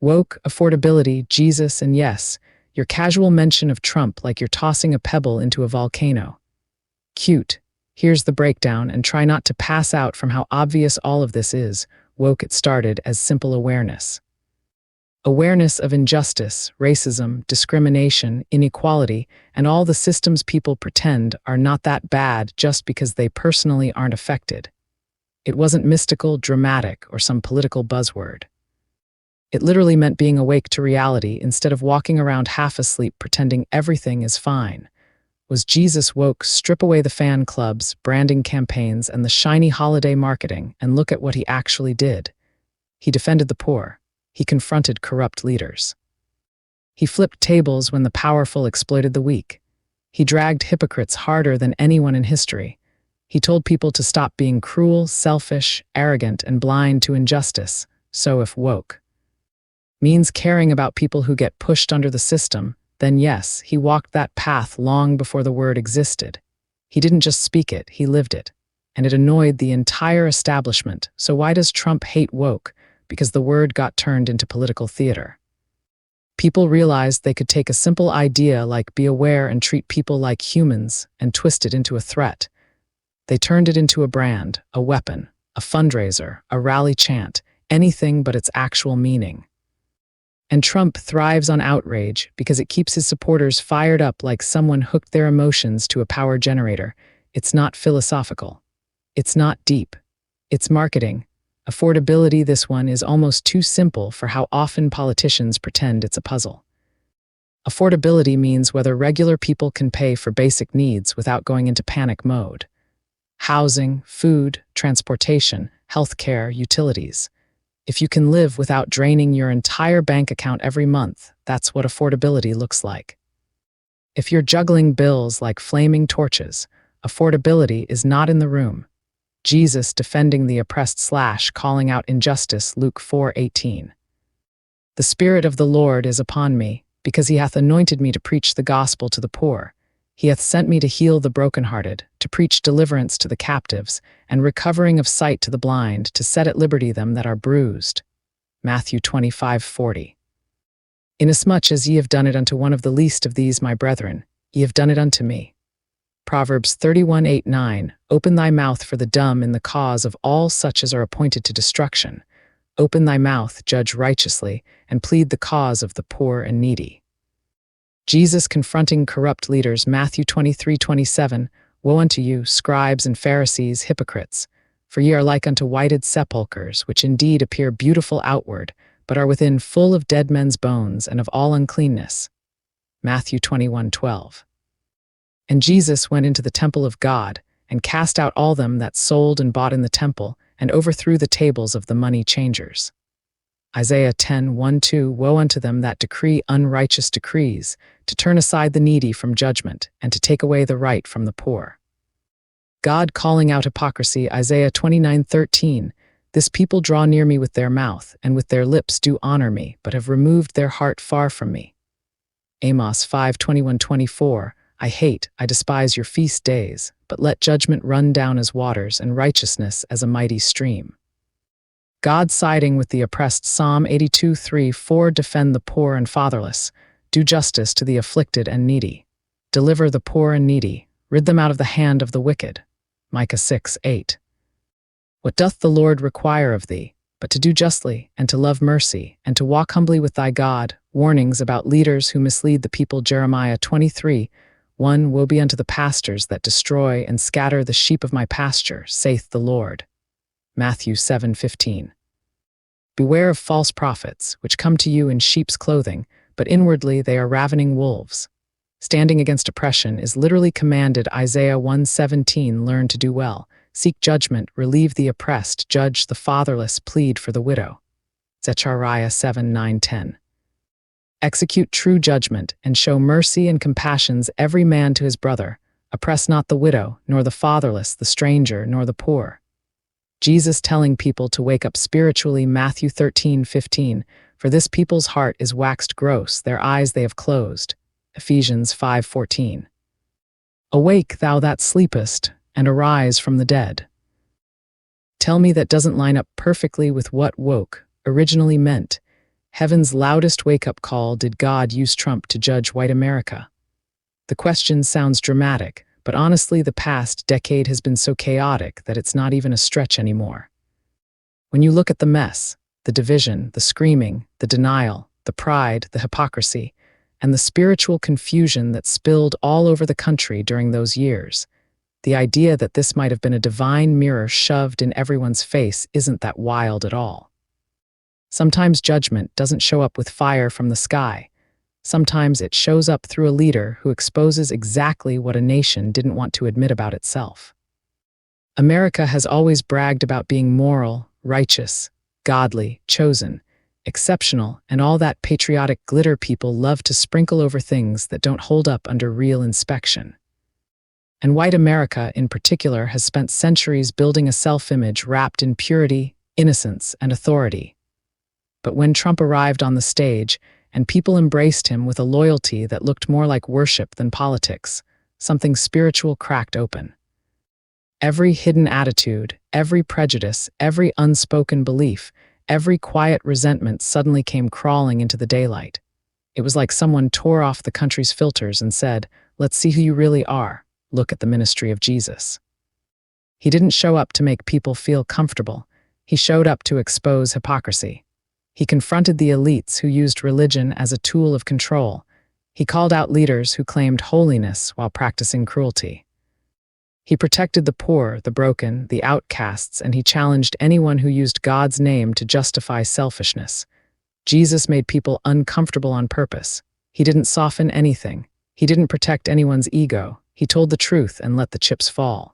Woke, affordability, Jesus, and yes, your casual mention of Trump like you're tossing a pebble into a volcano. Cute. Here's the breakdown, and try not to pass out from how obvious all of this is. Woke, it started as simple awareness. Awareness of injustice, racism, discrimination, inequality, and all the systems people pretend are not that bad just because they personally aren't affected. It wasn't mystical, dramatic, or some political buzzword. It literally meant being awake to reality instead of walking around half asleep pretending everything is fine. Was Jesus woke? Strip away the fan clubs, branding campaigns, and the shiny holiday marketing, and look at what he actually did. He defended the poor. He confronted corrupt leaders. He flipped tables when the powerful exploited the weak. He dragged hypocrites harder than anyone in history. He told people to stop being cruel, selfish, arrogant, and blind to injustice. So if woke means caring about people who get pushed under the system, then yes, he walked that path long before the word existed. He didn't just speak it, he lived it. And it annoyed the entire establishment. So why does Trump hate woke? Because the word got turned into political theater. People realized they could take a simple idea like be aware and treat people like humans and twist it into a threat. They turned it into a brand, a weapon, a fundraiser, a rally chant, anything but its actual meaning. And Trump thrives on outrage because it keeps his supporters fired up like someone hooked their emotions to a power generator. It's not philosophical. It's not deep. It's marketing. Affordability, this one is almost too simple for how often politicians pretend it's a puzzle. Affordability means whether regular people can pay for basic needs without going into panic mode. Housing, food, transportation, healthcare, utilities. If you can live without draining your entire bank account every month, that's what affordability looks like. If you're juggling bills like flaming torches, affordability is not in the room. Jesus defending the oppressed / calling out injustice, Luke 4:18. The Spirit of the Lord is upon me, because he hath anointed me to preach the gospel to the poor. He hath sent me to heal the brokenhearted, to preach deliverance to the captives, and recovering of sight to the blind, to set at liberty them that are bruised. Matthew 25:40. Inasmuch as ye have done it unto one of the least of these my brethren, ye have done it unto me. Proverbs 31:8-9. Open thy mouth for the dumb in the cause of all such as are appointed to destruction. Open thy mouth, judge righteously, and plead the cause of the poor and needy. Jesus confronting corrupt leaders, Matthew 23:27. Woe unto you, scribes and Pharisees, hypocrites! For ye are like unto whited sepulchres, which indeed appear beautiful outward, but are within full of dead men's bones and of all uncleanness. Matthew 21:12. And Jesus went into the temple of God, and cast out all them that sold and bought in the temple, and overthrew the tables of the money changers. Isaiah 10:1-2. Woe unto them that decree unrighteous decrees, to turn aside the needy from judgment, and to take away the right from the poor. God calling out hypocrisy, Isaiah 29:13. This people draw near me with their mouth, and with their lips do honor me, but have removed their heart far from me. Amos 5:21-24. I despise your feast days, but let judgment run down as waters, and righteousness as a mighty stream. God siding with the oppressed, Psalm 82:3-4. Defend the poor and fatherless. Do justice to the afflicted and needy. Deliver the poor and needy. Rid them out of the hand of the wicked. Micah 6:8. What doth the Lord require of thee, but to do justly, and to love mercy, and to walk humbly with thy God? Warnings about leaders who mislead the people, Jeremiah 23:1. Woe be unto the pastors that destroy and scatter the sheep of my pasture, saith the Lord. Matthew 7:15. Beware of false prophets, which come to you in sheep's clothing, but inwardly they are ravening wolves. Standing against oppression is literally commanded, Isaiah 1:17. Learn to do well. Seek judgment, relieve the oppressed, judge the fatherless, plead for the widow. Zechariah 7:9-10. Execute true judgment, and show mercy and compassions every man to his brother. Oppress not the widow, nor the fatherless, the stranger, nor the poor. Jesus telling people to wake up spiritually, Matthew 13:15. For this people's heart is waxed gross, their eyes they have closed. Ephesians 5:14. Awake, thou that sleepest, and arise from the dead. Tell me that doesn't line up perfectly with what woke originally meant. Heaven's loudest wake-up call: did God use Trump to judge white America? The question sounds dramatic, but honestly, the past decade has been so chaotic that it's not even a stretch anymore. When you look at the mess, the division, the screaming, the denial, the pride, the hypocrisy, and the spiritual confusion that spilled all over the country during those years, the idea that this might have been a divine mirror shoved in everyone's face isn't that wild at all. Sometimes judgment doesn't show up with fire from the sky. Sometimes it shows up through a leader who exposes exactly what a nation didn't want to admit about itself. America has always bragged about being moral, righteous, godly, chosen, exceptional, and all that patriotic glitter people love to sprinkle over things that don't hold up under real inspection. And white America, in particular, has spent centuries building a self-image wrapped in purity, innocence, and authority. But when Trump arrived on the stage, and people embraced him with a loyalty that looked more like worship than politics, something spiritual cracked open. Every hidden attitude, every prejudice, every unspoken belief, every quiet resentment suddenly came crawling into the daylight. It was like someone tore off the country's filters and said, "Let's see who you really are. Look at the ministry of Jesus." He didn't show up to make people feel comfortable. He showed up to expose hypocrisy. He confronted the elites who used religion as a tool of control. He called out leaders who claimed holiness while practicing cruelty. He protected the poor, the broken, the outcasts, and he challenged anyone who used God's name to justify selfishness. Jesus made people uncomfortable on purpose. He didn't soften anything. He didn't protect anyone's ego. He told the truth and let the chips fall.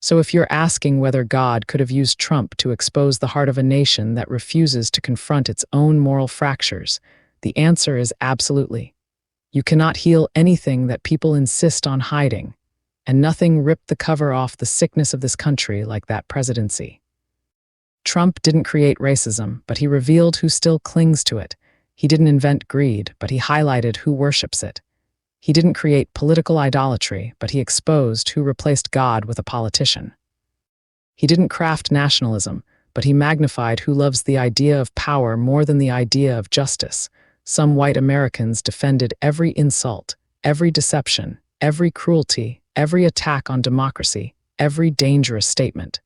So if you're asking whether God could have used Trump to expose the heart of a nation that refuses to confront its own moral fractures, the answer is absolutely. You cannot heal anything that people insist on hiding, and nothing ripped the cover off the sickness of this country like that presidency. Trump didn't create racism, but he revealed who still clings to it. He didn't invent greed, but he highlighted who worships it. He didn't create political idolatry, but he exposed who replaced God with a politician. He didn't craft nationalism, but he magnified who loves the idea of power more than the idea of justice. Some white Americans defended every insult, every deception, every cruelty, every attack on democracy, every dangerous statement.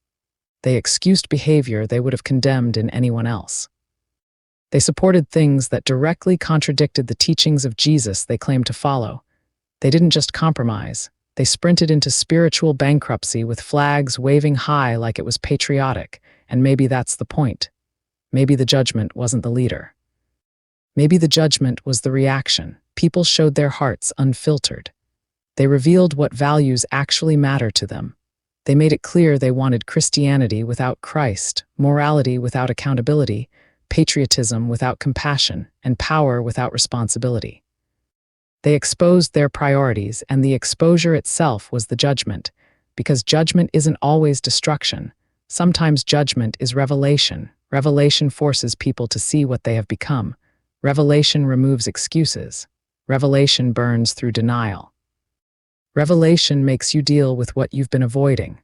They excused behavior they would have condemned in anyone else. They supported things that directly contradicted the teachings of Jesus they claimed to follow. They didn't just compromise, they sprinted into spiritual bankruptcy with flags waving high like it was patriotic, and maybe that's the point. Maybe the judgment wasn't the leader. Maybe the judgment was the reaction. People showed their hearts unfiltered. They revealed what values actually matter to them. They made it clear they wanted Christianity without Christ, morality without accountability, patriotism without compassion, and power without responsibility. They exposed their priorities, and the exposure itself was the judgment, because judgment isn't always destruction. Sometimes judgment is revelation. Revelation forces people to see what they have become. Revelation removes excuses. Revelation burns through denial. Revelation makes you deal with what you've been avoiding.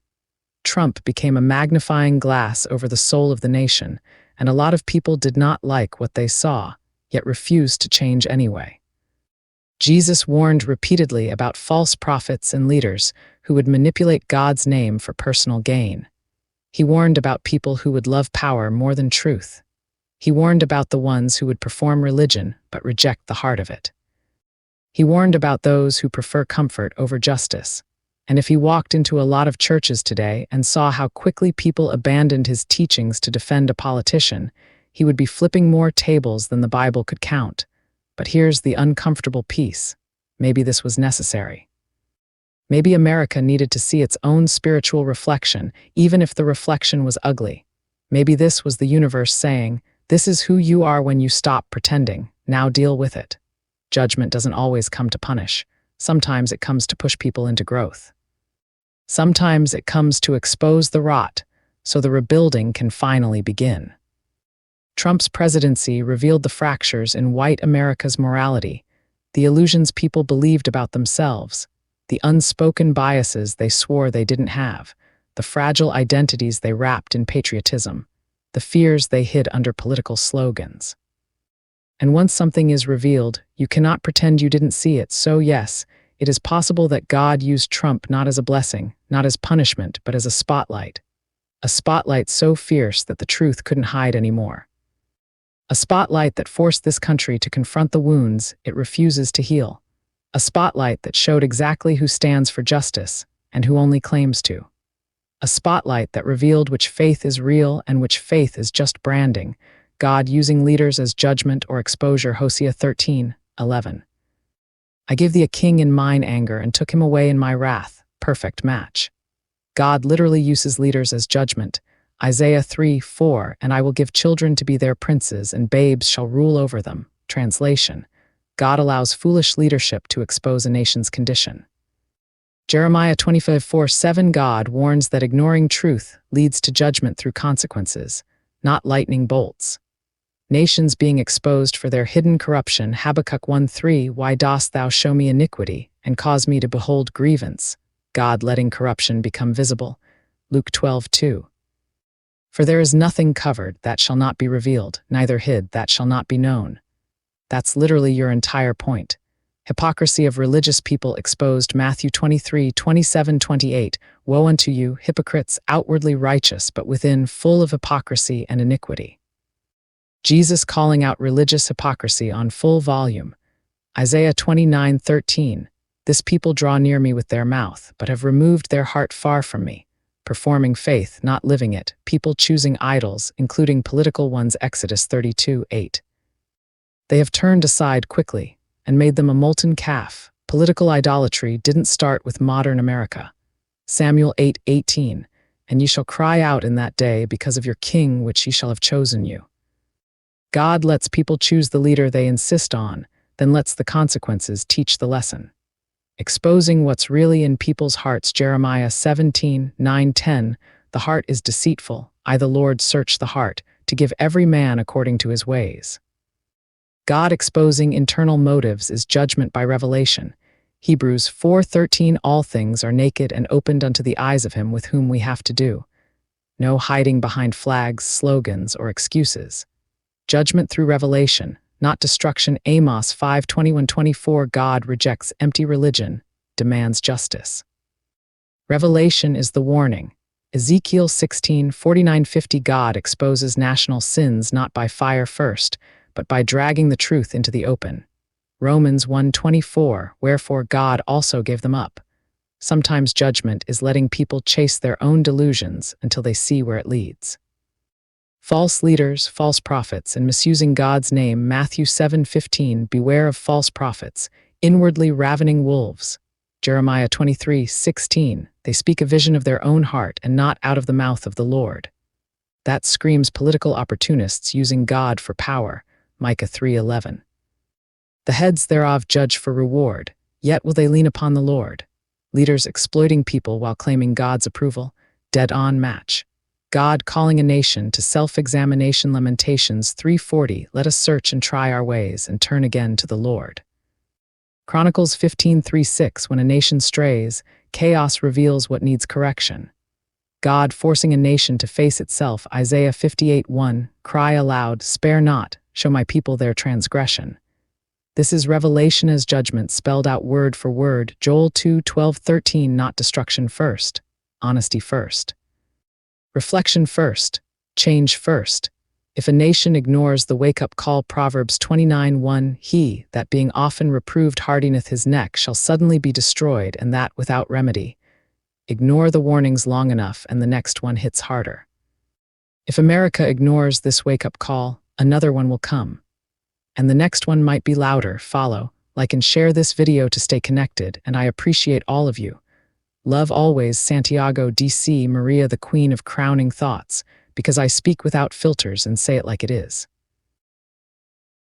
Trump became a magnifying glass over the soul of the nation, and a lot of people did not like what they saw, yet refused to change anyway. Jesus warned repeatedly about false prophets and leaders who would manipulate God's name for personal gain. He warned about people who would love power more than truth. He warned about the ones who would perform religion but reject the heart of it. He warned about those who prefer comfort over justice. And if he walked into a lot of churches today and saw how quickly people abandoned his teachings to defend a politician, he would be flipping more tables than the Bible could count. But here's the uncomfortable piece. Maybe this was necessary. Maybe America needed to see its own spiritual reflection, even if the reflection was ugly. Maybe this was the universe saying, "This is who you are when you stop pretending. Now deal with it." Judgment doesn't always come to punish. Sometimes it comes to push people into growth. Sometimes it comes to expose the rot, so the rebuilding can finally begin. Trump's presidency revealed the fractures in white America's morality, the illusions people believed about themselves, the unspoken biases they swore they didn't have, the fragile identities they wrapped in patriotism, the fears they hid under political slogans. And once something is revealed, you cannot pretend you didn't see it. So yes, it is possible that God used Trump not as a blessing, not as punishment, but as a spotlight. A spotlight so fierce that the truth couldn't hide anymore. A spotlight that forced this country to confront the wounds it refuses to heal. A spotlight that showed exactly who stands for justice and who only claims to. A spotlight that revealed which faith is real and which faith is just branding, God using leaders as judgment or exposure. Hosea 13:11. I give thee a king in mine anger and took him away in my wrath. Perfect match. God literally uses leaders as judgment. Isaiah 3:4, and I will give children to be their princes, and babes shall rule over them. Translation: God allows foolish leadership to expose a nation's condition. Jeremiah 25:4-7, God warns that ignoring truth leads to judgment through consequences, not lightning bolts. Nations being exposed for their hidden corruption. Habakkuk 1:3, why dost thou show me iniquity, and cause me to behold grievance? God letting corruption become visible. Luke 12:2. For there is nothing covered that shall not be revealed, neither hid that shall not be known. That's literally your entire point. Hypocrisy of religious people exposed. Matthew 23:27-28, woe unto you, hypocrites, outwardly righteous, but within full of hypocrisy and iniquity. Jesus calling out religious hypocrisy on full volume. Isaiah 29:13, this people draw near me with their mouth, but have removed their heart far from me. Performing faith, not living it, people choosing idols, including political ones. Exodus 32:8. They have turned aside quickly and made them a molten calf. Political idolatry didn't start with modern America. Samuel 8:18, and ye shall cry out in that day because of your king which ye shall have chosen you. God lets people choose the leader they insist on, then lets the consequences teach the lesson. Exposing what's really in people's hearts. Jeremiah 17:9-10, the heart is deceitful, I the Lord search the heart, to give every man according to his ways. God exposing internal motives is judgment by revelation. Hebrews 4:13, all things are naked and opened unto the eyes of him with whom we have to do. No hiding behind flags, slogans, or excuses. Judgment through revelation, not destruction. Amos 5:21-24, God rejects empty religion, demands justice. Revelation is the warning. Ezekiel 16:49-50, God exposes national sins not by fire first, but by dragging the truth into the open. Romans 1:24, wherefore God also gave them up. Sometimes judgment is letting people chase their own delusions until they see where it leads. False leaders, false prophets, and misusing God's name. Matthew 7:15, beware of false prophets, inwardly ravening wolves. Jeremiah 23:16, they speak a vision of their own heart and not out of the mouth of the Lord. That screams political opportunists using God for power. Micah 3:11. The heads thereof judge for reward, yet will they lean upon the Lord. Leaders exploiting people while claiming God's approval. Dead-on match. God calling a nation to self-examination. Lamentations 3:40, let us search and try our ways and turn again to the Lord. Chronicles 15:3-6, when a nation strays, chaos reveals what needs correction. God forcing a nation to face itself. Isaiah 58:1, cry aloud, spare not, show my people their transgression. This is revelation as judgment spelled out word for word. Joel 2:12-13, not destruction first, honesty first. Reflection first, change first. If a nation ignores the wake-up call. Proverbs 29:1, he that being often reproved hardeneth his neck shall suddenly be destroyed, and that without remedy. Ignore the warnings long enough and the next one hits harder. If America ignores this wake-up call, another one will come. And the next one might be louder. Follow, like, and share this video to stay connected, and I appreciate all of you. Love always, Santiago, DC, Maria, the Queen of Crowning Thoughts, because I speak without filters and say it like it is.